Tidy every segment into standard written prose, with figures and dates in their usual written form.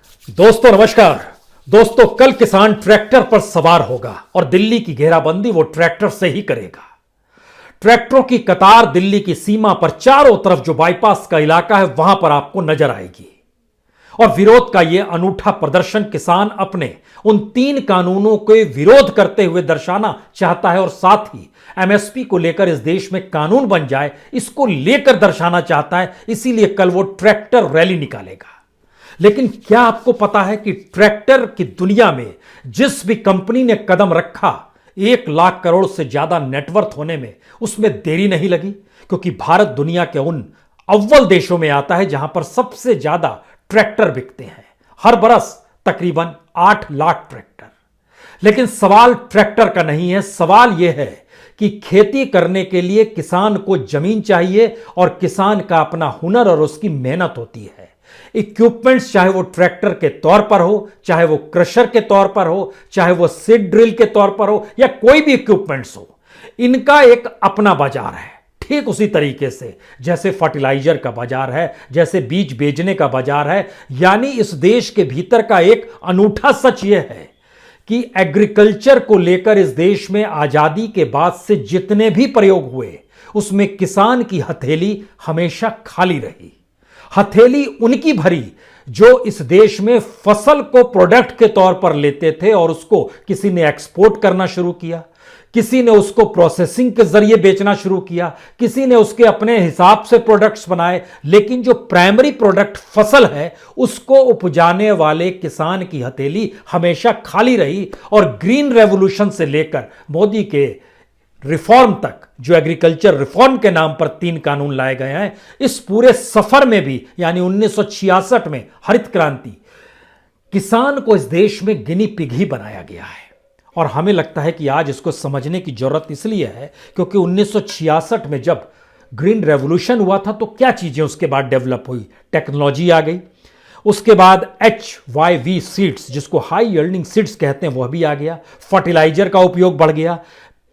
दोस्तों नमस्कार। दोस्तों कल किसान ट्रैक्टर पर सवार होगा और दिल्ली की घेराबंदी वो ट्रैक्टर से ही करेगा। ट्रैक्टरों की कतार दिल्ली की सीमा पर चारों तरफ जो बाईपास का इलाका है वहां पर आपको नजर आएगी। और विरोध का यह अनूठा प्रदर्शन किसान अपने उन 3 कानूनों के विरोध करते हुए दर्शाना चाहता है और साथ ही एमएसपी को लेकर इस देश में कानून बन जाए इसको लेकर दर्शाना चाहता है। इसीलिए कल वो ट्रैक्टर रैली निकालेगा। लेकिन क्या आपको पता है कि ट्रैक्टर की दुनिया में जिस भी कंपनी ने कदम रखा 1 लाख करोड़ से ज्यादा नेटवर्थ होने में उसमें देरी नहीं लगी, क्योंकि भारत दुनिया के उन अव्वल देशों में आता है जहां पर सबसे ज्यादा ट्रैक्टर बिकते हैं। हर बरस तकरीबन 8 लाख ट्रैक्टर। लेकिन सवाल ट्रैक्टर का नहीं है, सवाल यह है कि खेती करने के लिए किसान को जमीन चाहिए और किसान का अपना हुनर और उसकी मेहनत होती है। इक्विपमेंट्स चाहे वो ट्रैक्टर के तौर पर हो, चाहे वो क्रशर के तौर पर हो, चाहे वो सीड ड्रिल के तौर पर हो या कोई भी इक्विपमेंट्स हो, इनका एक अपना बाजार है। ठीक उसी तरीके से जैसे फर्टिलाइजर का बाजार है, जैसे बीज बेचने का बाजार है। यानी इस देश के भीतर का एक अनूठा सच यह है कि एग्रीकल्चर को लेकर इस देश में आजादी के बाद से जितने भी प्रयोग हुए उसमें किसान की हथेली हमेशा खाली रही। हथेली उनकी भरी जो इस देश में फसल को प्रोडक्ट के तौर पर लेते थे और उसको किसी ने एक्सपोर्ट करना शुरू किया, किसी ने उसको प्रोसेसिंग के जरिए बेचना शुरू किया, किसी ने उसके अपने हिसाब से प्रोडक्ट्स बनाए। लेकिन जो प्राइमरी प्रोडक्ट फसल है उसको उपजाने वाले किसान की हथेली हमेशा खाली रही। और ग्रीन रेवोल्यूशन से लेकर मोदी के रिफॉर्म तक, जो एग्रीकल्चर रिफॉर्म के नाम पर 3 कानून लाए गए हैं, इस पूरे सफर में भी यानी 1966 में हरित क्रांति, किसान को इस देश में गिनी पिग ही बनाया गया है। और हमें लगता है कि आज इसको समझने की जरूरत इसलिए है क्योंकि 1966 में जब ग्रीन रेवोल्यूशन हुआ था तो क्या चीजें उसके बाद डेवलप हुई। टेक्नोलॉजी आ गई, उसके बाद HYV सीड्स जिसको हाई यील्डिंग सीड्स कहते हैं वह भी आ गया, फर्टिलाइजर का उपयोग बढ़ गया,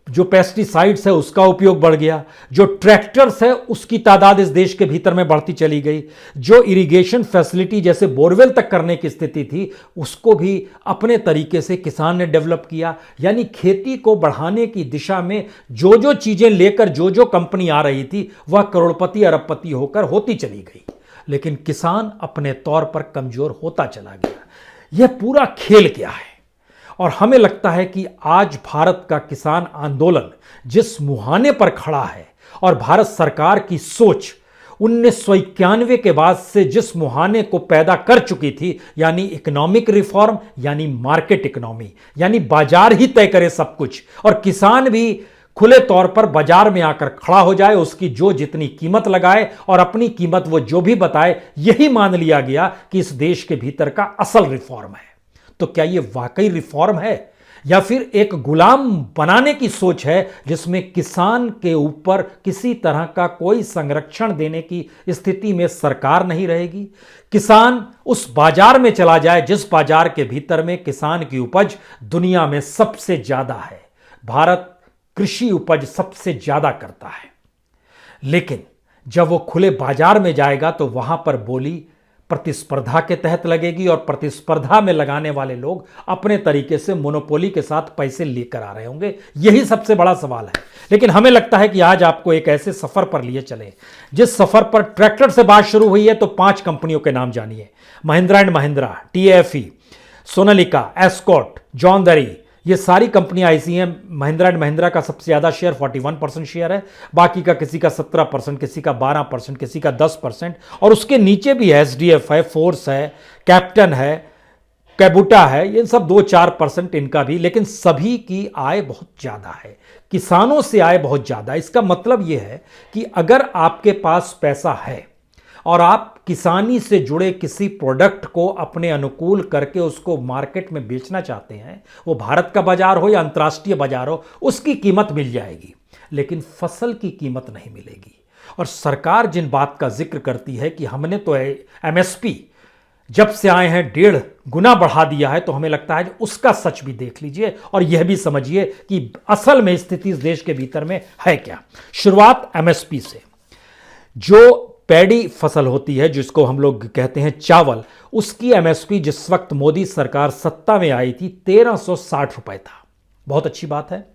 जो पेस्टिसाइड्स है उसका उपयोग बढ़ गया, जो ट्रैक्टर्स है उसकी तादाद इस देश के भीतर में बढ़ती चली गई, जो इरिगेशन फैसिलिटी जैसे बोरवेल तक करने की स्थिति थी उसको भी अपने तरीके से किसान ने डेवलप किया। यानी खेती को बढ़ाने की दिशा में जो जो चीजें लेकर जो जो कंपनी आ रही थी वह करोड़पति अरबपति होकर होती चली गई। लेकिन किसान अपने तौर पर कमजोर होता चला गया। यह पूरा खेल क्या है? और हमें लगता है कि आज भारत का किसान आंदोलन जिस मुहाने पर खड़ा है और भारत सरकार की सोच 1991 के बाद से जिस मुहाने को पैदा कर चुकी थी, यानी इकोनॉमिक रिफॉर्म, यानी मार्केट इकोनॉमी, यानी बाजार ही तय करे सब कुछ और किसान भी खुले तौर पर बाजार में आकर खड़ा हो जाए, उसकी जो जितनी कीमत लगाए और अपनी कीमत वो जो भी बताए, यही मान लिया गया कि इस देश के भीतर का असल रिफॉर्म है। तो क्या यह वाकई रिफॉर्म है या फिर एक गुलाम बनाने की सोच है जिसमें किसान के ऊपर किसी तरह का कोई संरक्षण देने की स्थिति में सरकार नहीं रहेगी? किसान उस बाजार में चला जाए जिस बाजार के भीतर में किसान की उपज दुनिया में सबसे ज्यादा है। भारत कृषि उपज सबसे ज्यादा करता है, लेकिन जब वो खुले बाजार में जाएगा तो वहां पर बोली प्रतिस्पर्धा के तहत लगेगी और प्रतिस्पर्धा में लगाने वाले लोग अपने तरीके से मोनोपोली के साथ पैसे लेकर आ रहे होंगे। यही सबसे बड़ा सवाल है। लेकिन हमें लगता है कि आज आपको एक ऐसे सफर पर लिए चले जिस सफर पर ट्रैक्टर से बात शुरू हुई है तो 5 कंपनियों के नाम जानिए। Mahindra and Mahindra, TFE, Sonalika, escort, John डरी, ये सारी कंपनियां ऐसी हैं। महिंद्रा एंड महिंद्रा का सबसे ज्यादा शेयर 41% शेयर है, बाकी का किसी का 17%, किसी का 12%, किसी का 10%। और उसके नीचे भी SDF है, फोर्स है, कैप्टन है, कैबुटा है, ये सब 2-4% इनका भी। लेकिन सभी की आय बहुत ज्यादा है, किसानों से आय बहुत ज्यादा। इसका मतलब यह है कि अगर आपके पास पैसा है और आप किसानी से जुड़े किसी प्रोडक्ट को अपने अनुकूल करके उसको मार्केट में बेचना चाहते हैं, वो भारत का बाजार हो या अंतर्राष्ट्रीय बाजार हो, उसकी कीमत मिल जाएगी, लेकिन फसल की कीमत नहीं मिलेगी। और सरकार जिन बात का जिक्र करती है कि हमने तो MSP जब से आए हैं 1.5 गुना बढ़ा दिया है, तो हमें लगता है उसका सच भी देख लीजिए और यह भी समझिए कि असल में स्थिति इस देश के भीतर में है क्या। शुरुआत MSP से। जो पैडी फसल होती है जिसको हम लोग कहते हैं चावल, उसकी एमएसपी जिस वक्त मोदी सरकार सत्ता में आई थी 1360 रुपए था। बहुत अच्छी बात है।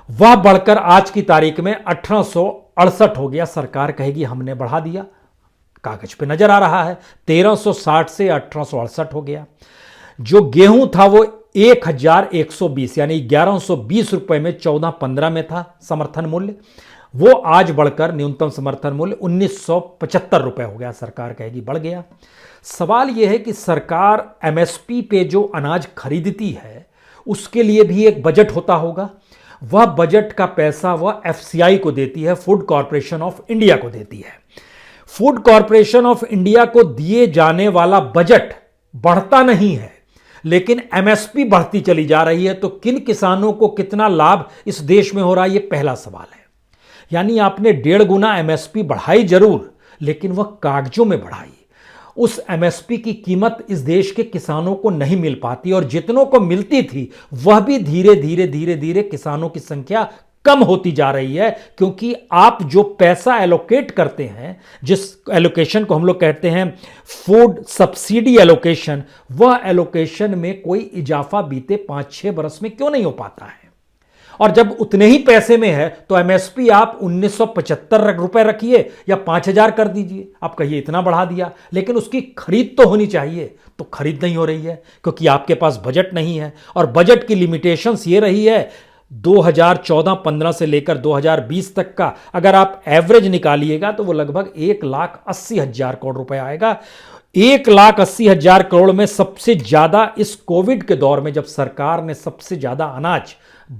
वह बढ़कर आज की तारीख में 1868 हो गया। सरकार कहेगी हमने बढ़ा दिया, कागज पे नजर आ रहा है 1360 से 1868 हो गया। जो गेहूं था वो 1120 यानी 1120 रुपए में 14-15 में था समर्थन मूल्य, वो आज बढ़कर न्यूनतम समर्थन मूल्य 1975 रुपए हो गया। सरकार कहेगी बढ़ गया। सवाल यह है कि सरकार एमएसपी पे जो अनाज खरीदती है उसके लिए भी एक बजट होता होगा। वह बजट का पैसा वह एफसीआई को देती है, फूड कॉरपोरेशन ऑफ इंडिया को देती है। फूड कॉरपोरेशन ऑफ इंडिया को दिए जाने वाला बजट बढ़ता नहीं है, लेकिन एमएसपी बढ़ती चली जा रही है। तो किन किसानों को कितना लाभ इस देश में हो रहा है, यह पहला सवाल है। यानी आपने 1.5 गुना एमएसपी बढ़ाई जरूर, लेकिन वह कागजों में बढ़ाई। उस एमएसपी की कीमत इस देश के किसानों को नहीं मिल पाती, और जितनों को मिलती थी वह भी धीरे धीरे धीरे धीरे किसानों की संख्या कम होती जा रही है। क्योंकि आप जो पैसा एलोकेट करते हैं, जिस एलोकेशन को हम लोग कहते हैं फूड सब्सिडी एलोकेशन, वह एलोकेशन में कोई इजाफा बीते 5-6 बरस में क्यों नहीं हो पाता है। और जब उतने ही पैसे में है तो एमएसपी आप 1975 रुपए रखिए या 5000 कर दीजिए। आप कहिए इतना बढ़ा दिया, लेकिन उसकी खरीद तो होनी चाहिए, तो खरीद नहीं हो रही है क्योंकि आपके पास बजट नहीं है। और बजट की लिमिटेशंस ये रही है 2014-15 से लेकर 2020 तक का अगर आप एवरेज निकालिएगा तो वो लगभग 1,80,000 करोड़ रुपए आएगा। 1,80,000 करोड़ में सबसे ज्यादा इस कोविड के दौर में, जब सरकार ने सबसे ज्यादा अनाज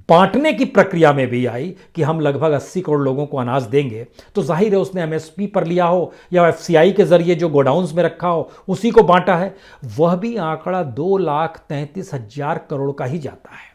बांटने की प्रक्रिया में भी आई कि हम लगभग 80 करोड़ लोगों को अनाज देंगे, तो जाहिर है उसने एमएसपी पर लिया हो या एफसीआई के जरिए जो गोडाउन्स में रखा हो उसी को बांटा है। वह भी आंकड़ा 2,33,000 करोड़ का ही जाता है।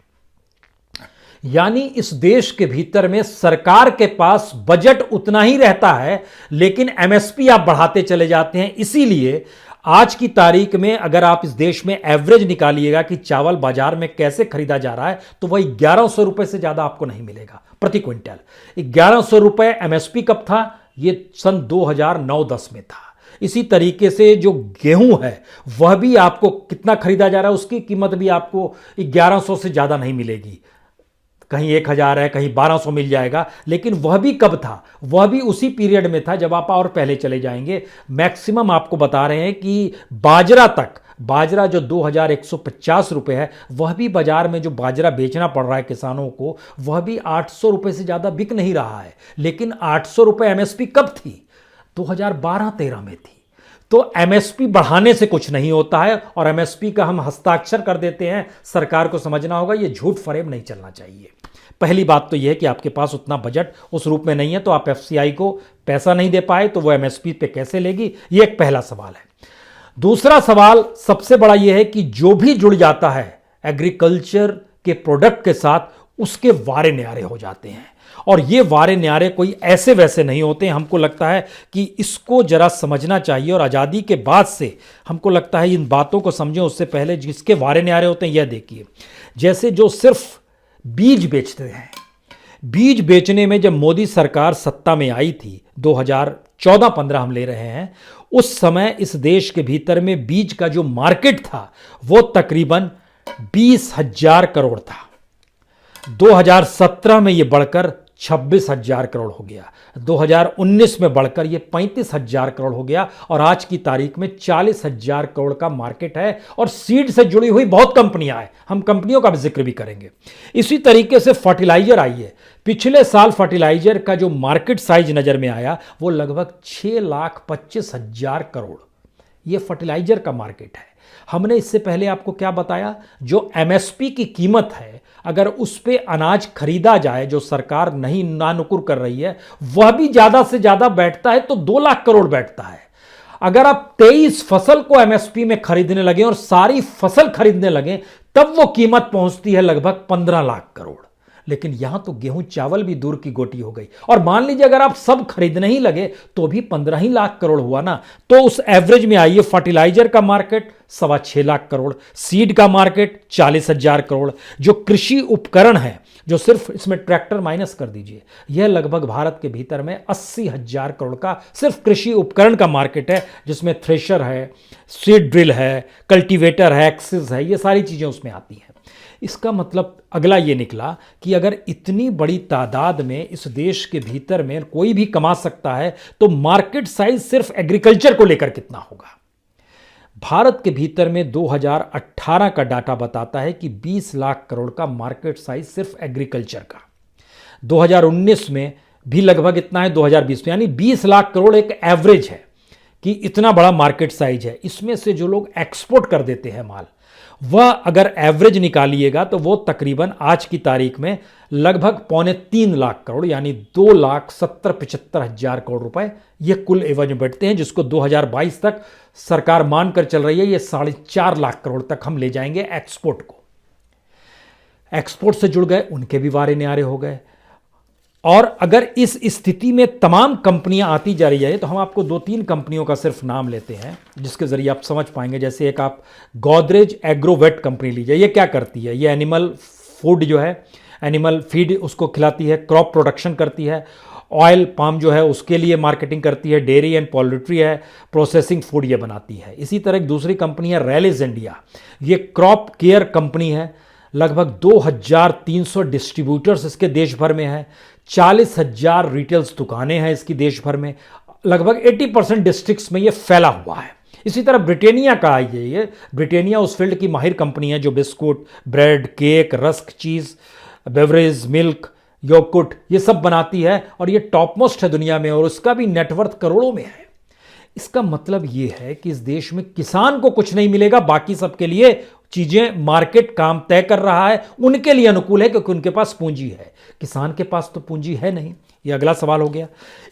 यानी इस देश के भीतर में सरकार के पास बजट उतना ही रहता है, लेकिन एमएसपी आप बढ़ाते चले जाते हैं। इसीलिए आज की तारीख में अगर आप इस देश में एवरेज निकालिएगा कि चावल बाजार में कैसे खरीदा जा रहा है, तो वही 1100 रुपए से ज्यादा आपको नहीं मिलेगा प्रति क्विंटल। 1100 रुपए एमएसपी कब था? ये सन 2009-10 में था। इसी तरीके से जो गेहूं है वह भी आपको कितना खरीदा जा रहा है, उसकी कीमत भी आपको 1100 से ज्यादा नहीं मिलेगी। कहीं 1000 है, कहीं 1200 मिल जाएगा, लेकिन वह भी कब था? वह भी उसी पीरियड में था जब आप और पहले चले जाएंगे। मैक्सिमम आपको बता रहे हैं कि बाजरा जो 2150 रुपए है, वह भी बाजार में जो बाजरा बेचना पड़ रहा है किसानों को, वह भी 800 रुपए से ज्यादा बिक नहीं रहा है। लेकिन 800 रुपए एमएसपी कब थी? 2012-13 में थी। तो एमएसपी बढ़ाने से कुछ नहीं होता है, और एमएसपी का हम हस्ताक्षर कर देते हैं। सरकार को समझना होगा ये झूठ फरेब नहीं चलना चाहिए। पहली बात तो यह है कि आपके पास उतना बजट उस रूप में नहीं है, तो आप एफसीआई को पैसा नहीं दे पाए तो वो एमएसपी पे कैसे लेगी, ये एक पहला सवाल है। दूसरा सवाल सबसे बड़ा यह है कि जो भी जुड़ जाता है एग्रीकल्चर के प्रोडक्ट के साथ, उसके वारे न्यारे हो जाते हैं। और ये वारे न्यारे कोई ऐसे वैसे नहीं होते हैं। हमको लगता है कि इसको जरा समझना चाहिए, और आज़ादी के बाद से हमको लगता है इन बातों को समझें उससे पहले जिसके वारे न्यारे होते हैं। यह देखिए, जैसे जो सिर्फ बीज बेचते हैं, बीज बेचने में जब मोदी सरकार सत्ता में आई थी 2014-15 हम ले रहे हैं, उस समय इस देश के भीतर में बीज का जो मार्केट था वो तकरीबन 20,000 करोड़ था। 2017 में यह बढ़कर 26,000 करोड़ हो गया, 2019 में बढ़कर यह 35,000 करोड़ हो गया, और आज की तारीख में 40,000 करोड़ का मार्केट है। और सीड से जुड़ी हुई बहुत कंपनियां हैं, हम कंपनियों का भी जिक्र भी करेंगे। इसी तरीके से फर्टिलाइजर आई है। पिछले साल फर्टिलाइजर का जो मार्केट साइज नजर में आया वो लगभग 6,25,000 करोड़, यह फर्टिलाइजर का मार्केट है। हमने इससे पहले आपको क्या बताया? जो एमएसपी की कीमत है, अगर उस पे अनाज खरीदा जाए, जो सरकार नहीं नानुकुर कर रही है, वह भी ज्यादा से ज्यादा बैठता है तो 2 लाख करोड़ बैठता है। अगर आप 23 फसल को एमएसपी में खरीदने लगे और सारी फसल खरीदने लगे, तब वो कीमत पहुंचती है लगभग 15 लाख करोड़। लेकिन यहां तो गेहूं चावल भी दूर की गोटी हो गई। और मान लीजिए अगर आप सब खरीदने ही लगे तो भी 15 ही लाख करोड़ हुआ ना। तो उस एवरेज में आइए, फर्टिलाइजर का मार्केट 6.25 लाख करोड़, सीड का मार्केट 40,000 करोड़, जो कृषि उपकरण है, जो सिर्फ इसमें ट्रैक्टर माइनस कर दीजिए, यह लगभग भारत के भीतर में 80,000 करोड़ का सिर्फ कृषि उपकरण का मार्केट है, जिसमें थ्रेशर है, सीड ड्रिल है, कल्टीवेटर है, एक्सिस है, ये सारी चीजें उसमें आती हैं। इसका मतलब अगला ये निकला कि अगर इतनी बड़ी तादाद में इस देश के भीतर में कोई भी कमा सकता है, तो मार्केट साइज सिर्फ एग्रीकल्चर को लेकर कितना होगा। भारत के भीतर में 2018 का डाटा बताता है कि 20 लाख करोड़ का मार्केट साइज सिर्फ एग्रीकल्चर का। 2019 में भी लगभग इतना है, 2020 में, यानी 20 लाख करोड़ एक एवरेज है कि इतना बड़ा मार्केट साइज है। इसमें से जो लोग एक्सपोर्ट कर देते हैं माल, वह अगर एवरेज निकालिएगा तो वो तकरीबन आज की तारीख में लगभग 2.25 लाख करोड़, यानी 2,70,75,000 करोड़ रुपए ये कुल एवज में बैठते हैं, जिसको 2022 तक सरकार मानकर चल रही है ये 4.5 लाख करोड़ तक हम ले जाएंगे एक्सपोर्ट को। एक्सपोर्ट से जुड़ गए, उनके भी वारे न्यारे हो गए। और अगर इस स्थिति में तमाम कंपनियां आती जा रही है, तो हम आपको 2-3 कंपनियों का सिर्फ नाम लेते हैं जिसके जरिए आप समझ पाएंगे। जैसे एक आप गोदरेज एग्रोवेट कंपनी लीजिए। ये क्या करती है? ये एनिमल फूड जो है, एनिमल फीड उसको खिलाती है, क्रॉप प्रोडक्शन करती है, ऑयल पाम जो है उसके लिए मार्केटिंग करती है, डेयरी एंड पोल्ट्री है, प्रोसेसिंग फूड ये बनाती है। इसी तरह एक दूसरी कंपनी है रैलिस इंडिया, ये क्रॉप केयर कंपनी है। लगभग 2,300 डिस्ट्रीब्यूटर्स इसके देश भर में है, 40,000 रिटेल्स दुकानें हैं इसकी देश भर में, लगभग 80% डिस्ट्रिक्ट्स में ये फैला हुआ है। इसी तरह ब्रिटेनिया का है, ये ब्रिटेनिया उस फील्ड की माहिर कंपनी है जो बिस्कुट, ब्रेड, केक, रस्क, चीज़, बेवरेज, मिल्क, योगर्ट ये सब बनाती है, और ये टॉप मोस्ट है दुनिया में, और उसका भी नेटवर्थ करोड़ों में है। इसका मतलब ये है कि इस देश में किसान को कुछ नहीं मिलेगा, बाकी सबके लिए चीजें, मार्केट काम तय कर रहा है, उनके लिए अनुकूल है क्योंकि उनके पास पूंजी है। किसान के पास तो पूंजी है नहीं। ये अगला सवाल हो गया।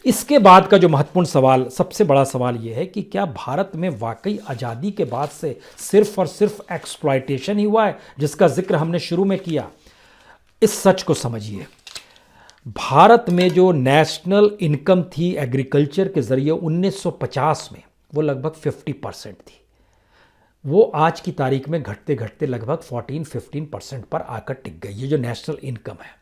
इसके बाद का जो महत्वपूर्ण सवाल, सबसे बड़ा सवाल यह है कि क्या भारत में वाकई आज़ादी के बाद से सिर्फ और सिर्फ एक्सप्लॉयटेशन ही हुआ है, जिसका जिक्र हमने शुरू में किया। इस सच को समझिए, भारत में जो नेशनल इनकम थी एग्रीकल्चर के जरिए 1950 में, वो लगभग 50% थी। वो आज की तारीख में घटते घटते लगभग 14-15% पर आकर टिक गई, ये जो नेशनल इनकम है।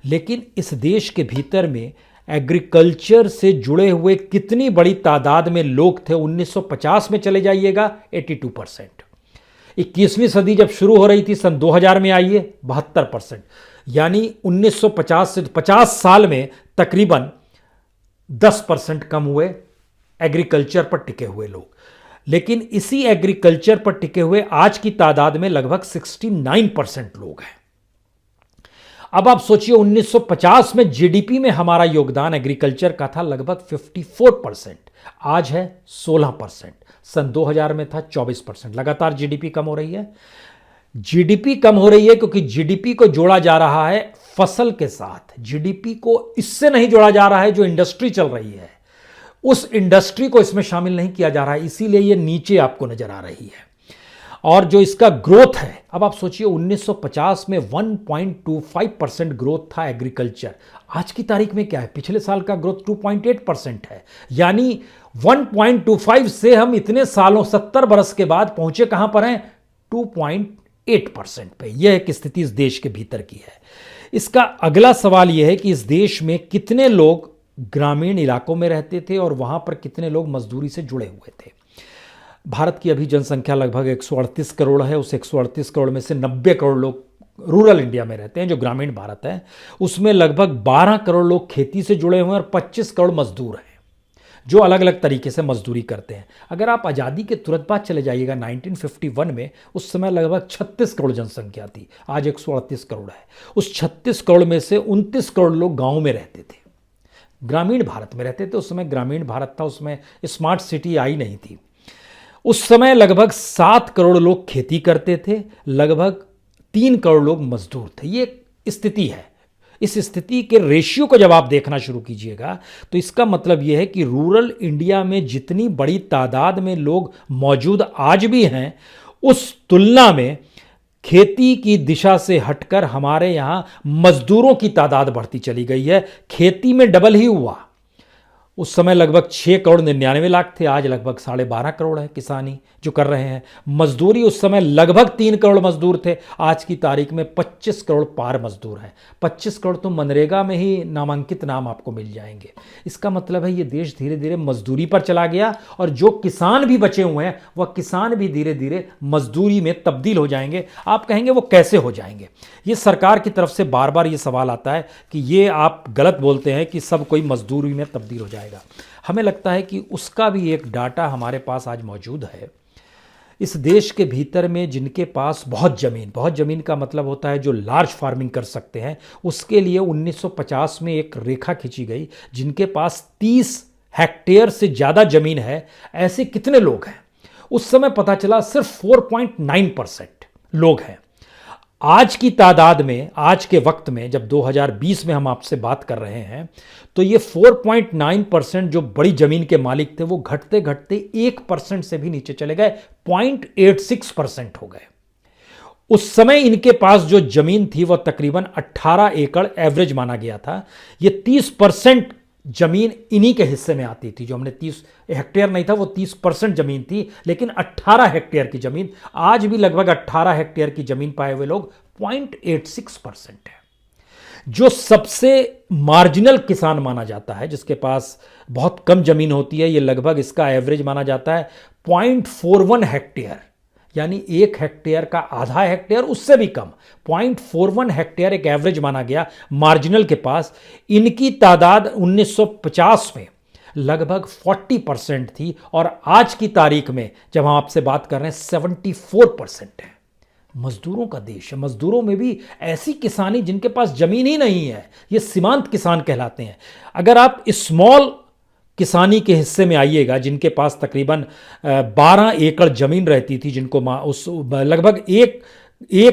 लेकिन इस देश के भीतर में एग्रीकल्चर से जुड़े हुए कितनी बड़ी तादाद में लोग थे? 1950 में चले जाइएगा 82%। 21वीं सदी जब शुरू हो रही थी, सन 2000 में आइए 72%। यानी 1950 से 50 साल में तकरीबन 10% कम हुए एग्रीकल्चर पर टिके हुए लोग। लेकिन इसी एग्रीकल्चर पर टिके हुए आज की तादाद में लगभग 69% लोग हैं। अब आप सोचिए, 1950 में जीडीपी में हमारा योगदान एग्रीकल्चर का था लगभग 54%, आज है 16%, सन 2000 में था 24%। लगातार जीडीपी कम हो रही है। जीडीपी कम हो रही है क्योंकि जीडीपी को जोड़ा जा रहा है फसल के साथ। जीडीपी को इससे नहीं जोड़ा जा रहा है जो इंडस्ट्री चल रही है, उस इंडस्ट्री को इसमें शामिल नहीं किया जा रहा है, इसीलिए ये नीचे आपको नजर आ रही है। और जो इसका ग्रोथ है, अब आप सोचिए 1950 में 1.25% ग्रोथ था एग्रीकल्चर। आज की तारीख में क्या है? पिछले साल का ग्रोथ 2.8% है। यानी 1.25 से हम इतने सालों, 70 बरस के बाद पहुंचे कहां पर हैं? 2.8% पे। यह एक स्थिति इस देश के भीतर की है। इसका अगला सवाल यह है कि इस देश में कितने लोग ग्रामीण इलाकों में रहते थे और वहां पर कितने लोग मजदूरी से जुड़े हुए थे। भारत की अभी जनसंख्या लगभग 138 करोड़ है। उस 138 करोड़ में से 90 करोड़ लोग रूरल इंडिया में रहते हैं, जो ग्रामीण भारत है। उसमें लगभग 12 करोड़ लोग खेती से जुड़े हुए हैं और 25 करोड़ मजदूर हैं जो अलग अलग तरीके से मजदूरी करते हैं। अगर आप आज़ादी के तुरंत बाद चले जाइएगा 1951 में, उस समय लगभग 36 करोड़ जनसंख्या थी, आज 138 करोड़ है। उस 36 करोड़ में से 29 करोड़ लोग गाँव में रहते थे, ग्रामीण भारत में रहते थे। उस समय ग्रामीण भारत था, उसमें स्मार्ट सिटी आई नहीं थी। उस समय लगभग 7 करोड़ लोग खेती करते थे, लगभग 3 करोड़ लोग मजदूर थे। ये स्थिति है। इस स्थिति के रेशियो को जब आप देखना शुरू कीजिएगा तो इसका मतलब यह है कि रूरल इंडिया में जितनी बड़ी तादाद में लोग मौजूद आज भी हैं, उस तुलना में खेती की दिशा से हटकर हमारे यहां मजदूरों की तादाद बढ़ती चली गई है। खेती में डबल ही हुआ। उस समय लगभग 6 करोड़ 99 लाख थे, आज लगभग 12.5 करोड़ है किसानी जो कर रहे हैं। मजदूरी उस समय लगभग 3 करोड़ मजदूर थे, आज की तारीख में 25 करोड़ पार मजदूर हैं। 25 करोड़ तो मनरेगा में ही नामांकित नाम आपको मिल जाएंगे। इसका मतलब है ये देश धीरे धीरे मजदूरी पर चला गया, और जो किसान भी बचे हुए हैं वह किसान भी धीरे धीरे मजदूरी में तब्दील हो जाएंगे। आप कहेंगे वो कैसे हो जाएंगे? ये सरकार की तरफ से बार बार ये सवाल आता है कि ये आप गलत बोलते हैं कि सब कोई मजदूरी में तब्दील हो जाएगा। हमें लगता है कि उसका भी एक डाटा हमारे पास आज मौजूद है। इस देश के भीतर में जिनके पास बहुत ज़मीन का मतलब होता है जो लार्ज फार्मिंग कर सकते हैं, उसके लिए 1950 में एक रेखा खींची गई। जिनके पास 30 हेक्टेयर से ज़्यादा ज़मीन है, ऐसे कितने लोग हैं? उस समय पता चला सिर्फ 4.9% लोग हैं। आज की तादाद में, आज के वक्त में, जब 2020 में हम आपसे बात कर रहे हैं, तो ये 4.9% जो बड़ी जमीन के मालिक थे वो घटते घटते 1% से भी नीचे चले गए, 0.86% हो गए। उस समय इनके पास जो जमीन थी वह तकरीबन 18 एकड़ एवरेज माना गया था। ये 30% जमीन इन्हीं के हिस्से में आती थी। जो हमने 30 हेक्टेयर नहीं था, वो 30% जमीन थी, लेकिन 18 हेक्टेयर की जमीन, आज भी लगभग 18 हेक्टेयर की जमीन पाए हुए लोग 0.86% है। जो सबसे मार्जिनल किसान माना जाता है, जिसके पास बहुत कम जमीन होती है, ये लगभग इसका एवरेज माना जाता है 0.41 हेक्टेयर, यानी 1 हेक्टेयर का आधा हेक्टेयर, उससे भी कम, 0.41 हेक्टेयर एक एवरेज माना गया मार्जिनल के पास। इनकी तादाद 1950 में लगभग 40% थी, और आज की तारीख में जब हम आपसे बात कर रहे हैं 74% है। मजदूरों का देश है। मजदूरों में भी ऐसी किसानी जिनके पास जमीन ही नहीं है, ये सीमांत किसान कहलाते हैं। अगर आप स्मॉल किसानी के हिस्से में आइएगा, जिनके पास तकरीबन 12 एकड़ जमीन रहती थी, जिनको उस लगभग एक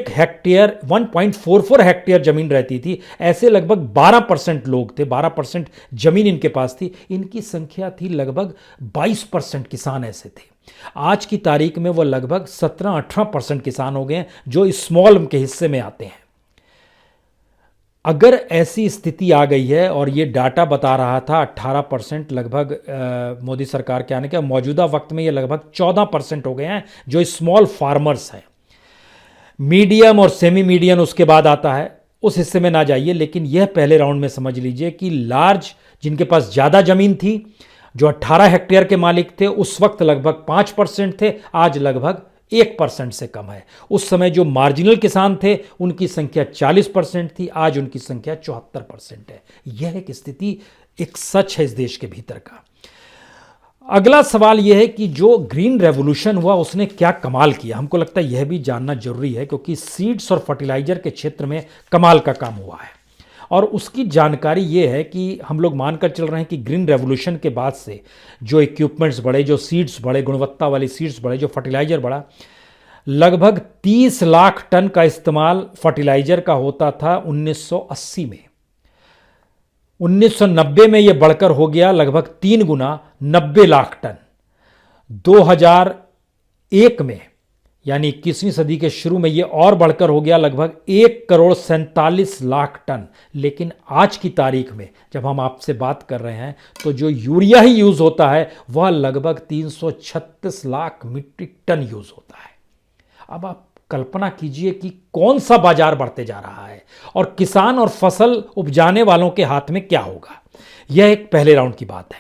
हेक्टेयर 1.44 हेक्टेयर जमीन रहती थी, ऐसे लगभग 12% लोग थे, 12% जमीन इनके पास थी। इनकी संख्या थी लगभग 22% किसान ऐसे थे। आज की तारीख में वो लगभग 17-18% किसान हो गए हैं जो स्मॉल के हिस्से में आते हैं। अगर ऐसी स्थिति आ गई है, और ये डाटा बता रहा था 18% लगभग मोदी सरकार के आने के, मौजूदा वक्त में ये लगभग 14% हो गए हैं जो स्मॉल फार्मर्स हैं। मीडियम और सेमी मीडियम उसके बाद आता है, उस हिस्से में ना जाइए, लेकिन यह पहले राउंड में समझ लीजिए कि लार्ज, जिनके पास ज़्यादा ज़मीन थी, जो 18 हेक्टेयर के मालिक थे, उस वक्त लगभग 5% थे, आज लगभग 1% से कम है। उस समय जो मार्जिनल किसान थे उनकी संख्या 40% थी, आज उनकी संख्या 74% है। यह एक स्थिति, एक सच है इस देश के भीतर का। अगला सवाल यह है कि जो ग्रीन रेवोल्यूशन हुआ उसने क्या कमाल किया। हमको लगता है यह भी जानना जरूरी है, क्योंकि सीड्स और फर्टिलाइजर के क्षेत्र में कमाल का काम हुआ है। और उसकी जानकारी ये है कि हम लोग मानकर चल रहे हैं कि ग्रीन रेवोल्यूशन के बाद से जो इक्विपमेंट्स बढ़े, जो सीड्स बढ़े, गुणवत्ता वाली सीड्स बढ़े, जो फर्टिलाइजर बढ़ा, लगभग 30 लाख टन का इस्तेमाल फर्टिलाइजर का होता था 1980 में। 1990 में यह बढ़कर हो गया लगभग 3 गुना, 90 लाख टन। 2001 में, यानी 21वीं सदी के शुरू में, यह और बढ़कर हो गया लगभग 1,47,00,000 टन। लेकिन आज की तारीख में जब हम आपसे बात कर रहे हैं, तो जो यूरिया ही यूज होता है वह लगभग 336 लाख मीट्रिक टन यूज होता है। अब आप कल्पना कीजिए कि कौन सा बाजार बढ़ते जा रहा है, और किसान और फसल उपजाने वालों के हाथ में क्या होगा। यह एक पहले राउंड की बात है।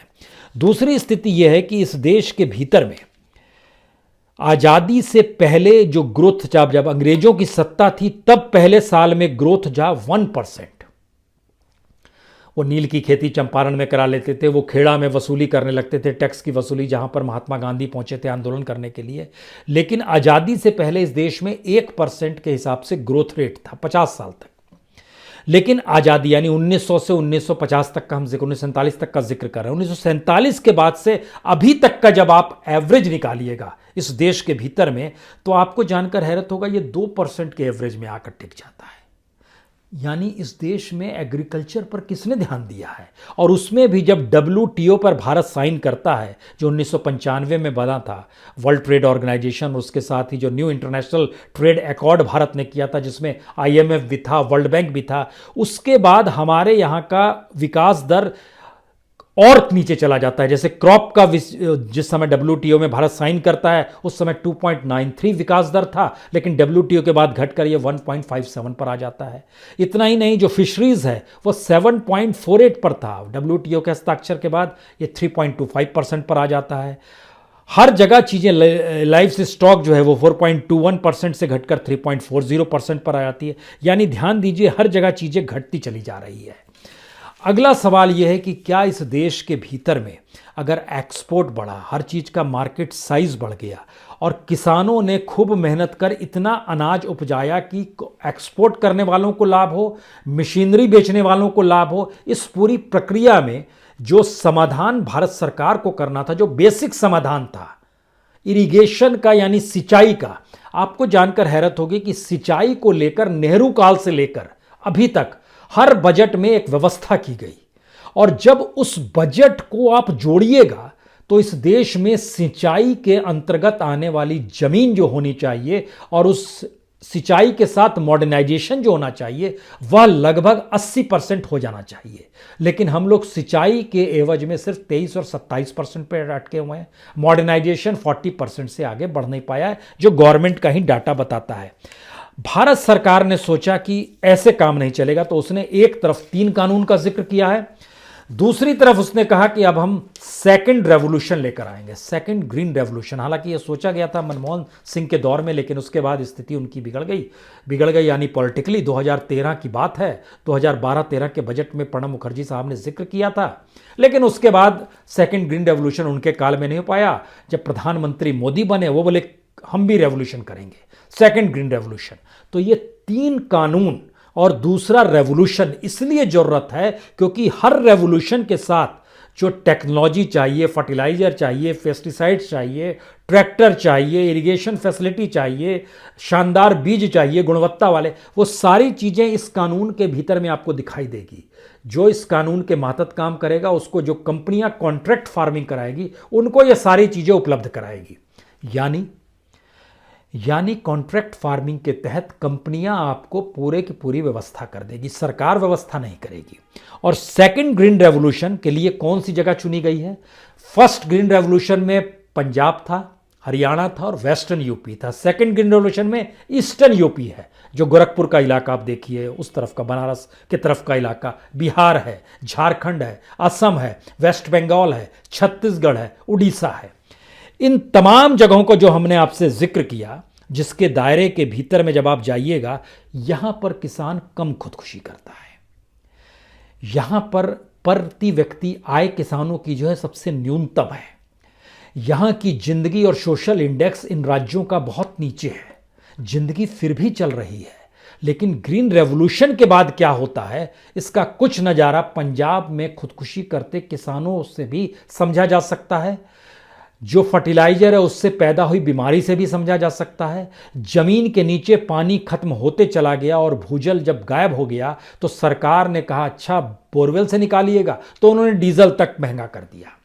दूसरी स्थिति यह है कि इस देश के भीतर में आजादी से पहले जो ग्रोथ था, जब अंग्रेजों की सत्ता थी, तब पहले साल में ग्रोथ जा 1%। वो नील की खेती चंपारण में करा लेते थे, वो खेड़ा में वसूली करने लगते थे, टैक्स की वसूली, जहां पर महात्मा गांधी पहुंचे थे आंदोलन करने के लिए। लेकिन आजादी से पहले इस देश में 1% के हिसाब से ग्रोथ रेट था 50 साल तक। लेकिन आजादी, यानी 1900 से 1950 तक का हम 1947 तक का जिक्र कर रहे हैं, 1947 के बाद से अभी तक का जब आप एवरेज निकालिएगा इस देश के भीतर में, तो आपको जानकर हैरत होगा ये 2% के एवरेज में आकर टिक जाता है। यानी इस देश में एग्रीकल्चर पर किसने ध्यान दिया है। और उसमें भी जब WTO पर भारत साइन करता है, जो 1995 में बना था, वर्ल्ड ट्रेड ऑर्गेनाइजेशन, उसके साथ ही जो new international trade accord Bharat ने किया था, जिसमें IMF भी था, वर्ल्ड बैंक भी था, उसके बाद हमारे यहाँ का विकास दर और नीचे चला जाता है। जैसे क्रॉप का जिस समय WTO में भारत साइन करता है उस समय 2.93 विकास दर था, लेकिन WTO के बाद घटकर ये 1.57 पर आ जाता है। इतना ही नहीं, जो फिशरीज है वो 7.48 पर था, WTO के हस्ताक्षर के बाद ये 3.25% पर आ जाता है। हर जगह चीज़ें, लाइफ स्टॉक जो है वो 4.21% से घटकर 3.40% पर आ जाती है। यानी ध्यान दीजिए, हर जगह चीज़ें घटती चली जा रही है। अगला सवाल यह है कि क्या इस देश के भीतर में अगर एक्सपोर्ट बढ़ा, हर चीज़ का मार्केट साइज बढ़ गया और किसानों ने खूब मेहनत कर इतना अनाज उपजाया कि एक्सपोर्ट करने वालों को लाभ हो, मशीनरी बेचने वालों को लाभ हो, इस पूरी प्रक्रिया में जो समाधान भारत सरकार को करना था, जो बेसिक समाधान था इरिगेशन का यानी सिंचाई का, आपको जानकर हैरत होगी कि सिंचाई को लेकर नेहरू काल से लेकर अभी तक हर बजट में एक व्यवस्था की गई। और जब उस बजट को आप जोड़िएगा तो इस देश में सिंचाई के अंतर्गत आने वाली जमीन जो होनी चाहिए और उस सिंचाई के साथ मॉडर्नाइजेशन जो होना चाहिए वह लगभग 80% हो जाना चाहिए। लेकिन हम लोग सिंचाई के एवज में सिर्फ 23 और 27% पर अटके हुए हैं। मॉडर्नाइजेशन 40% से आगे बढ़ नहीं पाया है, जो गवर्नमेंट का ही डाटा बताता है। भारत सरकार ने सोचा कि ऐसे काम नहीं चलेगा, तो उसने एक तरफ 3 कानून का जिक्र किया है, दूसरी तरफ उसने कहा कि अब हम सेकंड रेवोल्यूशन लेकर आएंगे, सेकंड ग्रीन रेवोल्यूशन। हालांकि यह सोचा गया था मनमोहन सिंह के दौर में, लेकिन उसके बाद स्थिति उनकी बिगड़ गई यानी पॉलिटिकली। 2013 की बात है, 2012-13 के बजट में प्रणब मुखर्जी साहब ने जिक्र किया था, लेकिन उसके बाद सेकंड ग्रीन रेवोल्यूशन उनके काल में नहीं हो पाया। जब प्रधानमंत्री मोदी बने वो बोले हम भी रेवोल्यूशन करेंगे, सेकंड ग्रीन रेवोल्यूशन। तो ये 3 कानून और दूसरा रेवोल्यूशन इसलिए जरूरत है क्योंकि हर रेवोल्यूशन के साथ जो टेक्नोलॉजी चाहिए, फर्टिलाइजर चाहिए, पेस्टिसाइड्स चाहिए, ट्रैक्टर चाहिए, इरिगेशन फैसिलिटी चाहिए, शानदार बीज चाहिए गुणवत्ता वाले, वो सारी चीज़ें इस कानून के भीतर में आपको दिखाई देगी। जो इस कानून के मातहत काम करेगा उसको जो कंपनियां कॉन्ट्रैक्ट फार्मिंग कराएगी उनको ये सारी चीज़ें उपलब्ध कराएगी। यानी कॉन्ट्रैक्ट फार्मिंग के तहत कंपनियां आपको पूरे की पूरी व्यवस्था कर देगी, सरकार व्यवस्था नहीं करेगी। और सेकंड ग्रीन रेवोल्यूशन के लिए कौन सी जगह चुनी गई है? फर्स्ट ग्रीन रेवोल्यूशन में पंजाब था, हरियाणा था और वेस्टर्न यूपी था। सेकंड ग्रीन रेवोल्यूशन में ईस्टर्न यूपी है, जो गोरखपुर का इलाका आप देखिए, उस तरफ का बनारस के तरफ का इलाका, बिहार है, झारखंड है, असम है, वेस्ट बंगाल है, छत्तीसगढ़ है, उड़ीसा है। इन तमाम जगहों को जो हमने आपसे जिक्र किया, जिसके दायरे के भीतर में जब आप जाइएगा, यहां पर किसान कम खुदकुशी करता है। यहां पर प्रति व्यक्ति आय किसानों की जो है सबसे न्यूनतम है। यहां की जिंदगी और सोशल इंडेक्स इन राज्यों का बहुत नीचे है। जिंदगी फिर भी चल रही है। लेकिन ग्रीन रेवोल्यूशन के बाद क्या होता है, इसका कुछ नज़ारा पंजाब में खुदकुशी करते किसानों से भी समझा जा सकता है। जो फर्टिलाइजर है उससे पैदा हुई बीमारी से भी समझा जा सकता है। जमीन के नीचे पानी खत्म होते चला गया और भूजल जब गायब हो गया तो सरकार ने कहा अच्छा बोरवेल से निकालिएगा, तो उन्होंने डीजल तक महंगा कर दिया।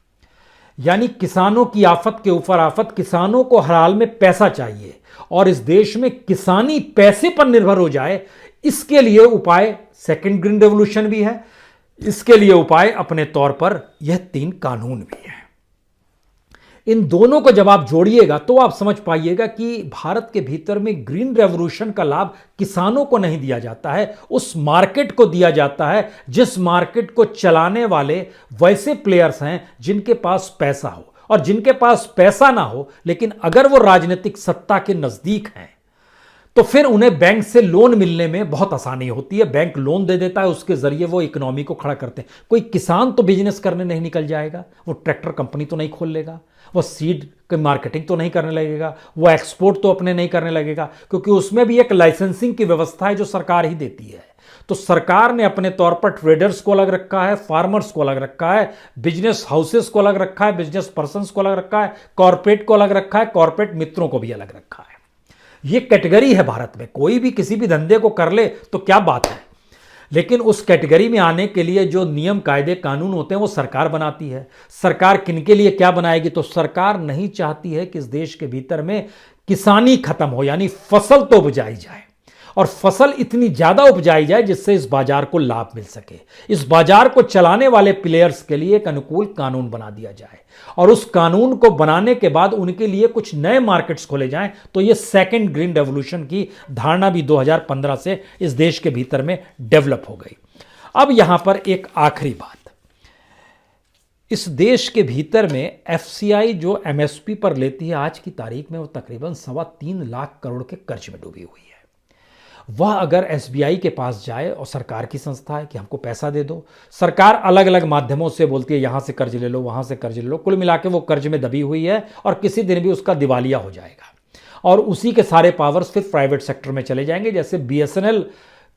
यानी किसानों की आफत के ऊपर आफत, किसानों को हर हाल में पैसा चाहिए और इस देश में किसानी पैसे पर निर्भर हो जाए, इसके लिए उपाय सेकंड ग्रीन रेवोल्यूशन भी है। इसके लिए उपाय अपने तौर पर यह 3 कानून भी है। इन दोनों को जब आप जोड़िएगा तो आप समझ पाइएगा कि भारत के भीतर में ग्रीन रेवोल्यूशन का लाभ किसानों को नहीं दिया जाता है, उस मार्केट को दिया जाता है जिस मार्केट को चलाने वाले वैसे प्लेयर्स हैं जिनके पास पैसा हो। और जिनके पास पैसा ना हो लेकिन अगर वो राजनीतिक सत्ता के नजदीक हैं तो फिर उन्हें बैंक से लोन मिलने में बहुत आसानी होती है। बैंक लोन दे देता है, उसके जरिए वो इकोनॉमी को खड़ा करते हैं। कोई किसान तो बिजनेस करने नहीं निकल जाएगा, वो ट्रैक्टर कंपनी तो नहीं खोल लेगा, वो सीड की मार्केटिंग तो नहीं करने लगेगा, वो एक्सपोर्ट तो अपने नहीं करने लगेगा, क्योंकि उसमें भी एक लाइसेंसिंग की व्यवस्था है जो सरकार ही देती है। तो सरकार ने अपने तौर पर ट्रेडर्स को अलग रखा है, फार्मर्स को अलग रखा है, बिजनेस हाउसेस को अलग रखा है, बिजनेस पर्सनस को अलग रखा है, कॉर्पोरेट को अलग रखा है, कॉर्पोरेट मित्रों को भी अलग रखा है। ये कैटेगरी है भारत में। कोई भी किसी भी धंधे को कर ले तो क्या बात है, लेकिन उस कैटेगरी में आने के लिए जो नियम कायदे कानून होते हैं वो सरकार बनाती है। सरकार किनके लिए क्या बनाएगी? तो सरकार नहीं चाहती है कि इस देश के भीतर में किसानी खत्म हो, यानी फसल तो उपजाई जाए। और फसल इतनी ज्यादा उपजाई जाए जिससे इस बाजार को लाभ मिल सके। इस बाजार को चलाने वाले प्लेयर्स के लिए एक अनुकूल कानून बना दिया जाए और उस कानून को बनाने के बाद उनके लिए कुछ नए मार्केट्स खोले जाएं। तो यह सेकंड ग्रीन रेवोल्यूशन की धारणा भी 2015 से इस देश के भीतर में डेवलप हो गई। अब यहां पर एक आखिरी बात, इस देश के भीतर में एफसीआई जो एमएसपी पर लेती है, आज की तारीख में वो तकरीबन 3.25 लाख करोड़ के कर्ज में डूबी हुई है। वह अगर एसबीआई के पास जाए, और सरकार की संस्था है, कि हमको पैसा दे दो, सरकार अलग अलग माध्यमों से बोलती है यहां से कर्ज ले लो, वहां से कर्ज ले लो, कुल मिला के वो कर्ज में दबी हुई है और किसी दिन भी उसका दिवालिया हो जाएगा और उसी के सारे पावर्स फिर प्राइवेट सेक्टर में चले जाएंगे। जैसे बीएसएनएल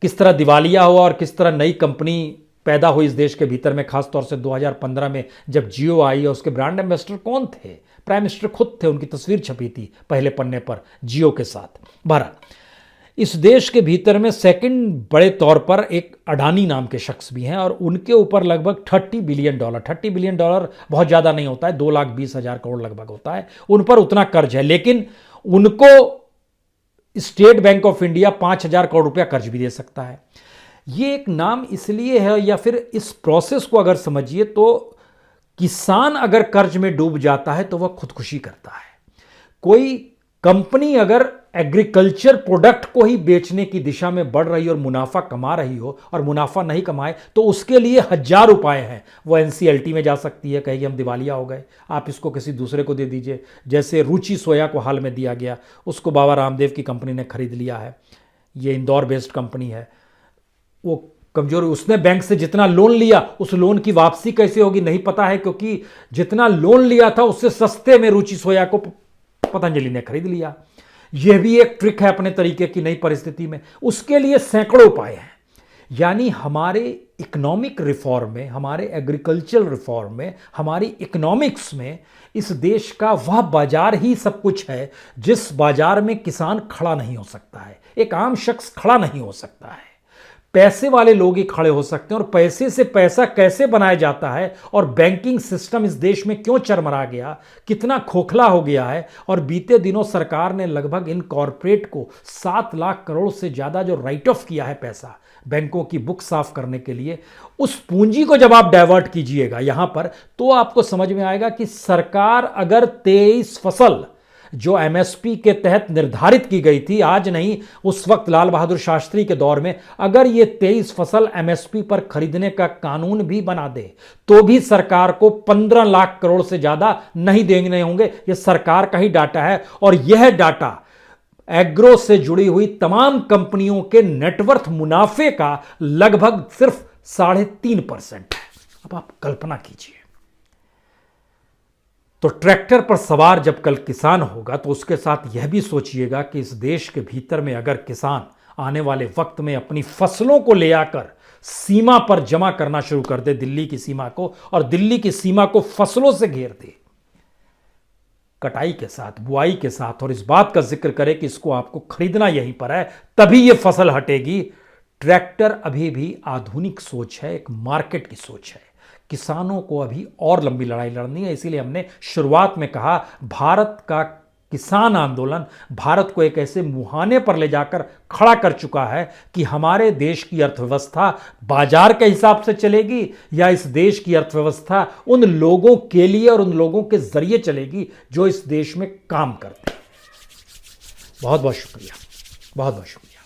किस तरह दिवालिया हुआ और किस तरह नई कंपनी पैदा हुई इस देश के भीतर में, खासतौर से 2015 में जब जियो आई और उसके ब्रांड एम्बेसडर कौन थे? प्राइम मिनिस्टर खुद थे, उनकी तस्वीर छपी थी पहले पन्ने पर जियो के साथ। बहरहाल इस देश के भीतर में सेकंड बड़े तौर पर एक अडानी नाम के शख्स भी हैं और उनके ऊपर लगभग $30 बिलियन बहुत ज़्यादा नहीं होता है, 2,20,000 करोड़ लगभग होता है, उन पर उतना कर्ज है। लेकिन उनको state bank of India 5,000 crore रुपया कर्ज भी दे सकता है। ये एक नाम इसलिए है, या फिर इस प्रोसेस को अगर समझिए तो किसान अगर कर्ज में डूब जाता है तो वह खुदकुशी करता है। कोई कंपनी अगर एग्रीकल्चर प्रोडक्ट को ही बेचने की दिशा में बढ़ रही और मुनाफा कमा रही हो और मुनाफा नहीं कमाए तो उसके लिए 1000 उपाय हैं। वो एनसीएलटी में जा सकती है, कहेगी हम दिवालिया हो गए, आप इसको किसी दूसरे को दे दीजिए। जैसे रुचि सोया को हाल में दिया गया, उसको बाबा रामदेव की कंपनी ने खरीद लिया है, ये इंदौर बेस्ड कंपनी है। वो कमजोर, उसने बैंक से जितना लोन लिया उस लोन की वापसी कैसे होगी नहीं पता है, क्योंकि जितना लोन लिया था उससे सस्ते में रुचि सोया को पतंजलि ने खरीद लिया। यह भी एक ट्रिक है अपने तरीके की नई परिस्थिति में। उसके लिए सैकड़ों उपाय हैं। यानी हमारे इकोनॉमिक रिफॉर्म में, हमारे एग्रीकल्चर रिफॉर्म में, हमारी इकोनॉमिक्स में इस देश का वह बाजार ही सब कुछ है जिस बाजार में किसान खड़ा नहीं हो सकता है, एक आम शख्स खड़ा नहीं हो सकता है। पैसे वाले लोग ही खड़े हो सकते हैं। और पैसे से पैसा कैसे बनाया जाता है और बैंकिंग सिस्टम इस देश में क्यों चरमरा गया, कितना खोखला हो गया है। और बीते दिनों सरकार ने लगभग इन कॉरपोरेट को 7 लाख करोड़ से ज्यादा जो राइट ऑफ किया है पैसा बैंकों की बुक साफ करने के लिए, उस पूंजी को जब आप डाइवर्ट कीजिएगा यहां पर, तो आपको समझ में आएगा कि सरकार अगर 23 फसल जो एमएसपी के तहत निर्धारित की गई थी, आज नहीं उस वक्त लाल बहादुर शास्त्री के दौर में, अगर ये 23 फसल एमएसपी पर खरीदने का कानून भी बना दे तो भी सरकार को 15 लाख करोड़ से ज्यादा नहीं देने होंगे। यह सरकार का ही डाटा है और यह डाटा एग्रो से जुड़ी हुई तमाम कंपनियों के नेटवर्थ मुनाफे का लगभग सिर्फ 3.5% है। अब आप कल्पना कीजिए। तो ट्रैक्टर पर सवार जब कल किसान होगा तो उसके साथ यह भी सोचिएगा कि इस देश के भीतर में अगर किसान आने वाले वक्त में अपनी फसलों को ले आकर सीमा पर जमा करना शुरू कर दे, दिल्ली की सीमा को, और दिल्ली की सीमा को फसलों से घेर दे, कटाई के साथ, बुआई के साथ, और इस बात का जिक्र करे कि इसको आपको खरीदना यहीं पर है तभी यह फसल हटेगी। ट्रैक्टर अभी भी आधुनिक सोच है, एक मार्केट की सोच है। किसानों को अभी और लंबी लड़ाई लड़नी है। इसीलिए हमने शुरुआत में कहा, भारत का किसान आंदोलन भारत को एक ऐसे मुहाने पर ले जाकर खड़ा कर चुका है कि हमारे देश की अर्थव्यवस्था बाजार के हिसाब से चलेगी या इस देश की अर्थव्यवस्था उन लोगों के लिए और उन लोगों के जरिए चलेगी जो इस देश में काम करते हैं। बहुत बहुत शुक्रिया, बहुत बहुत शुक्रिया।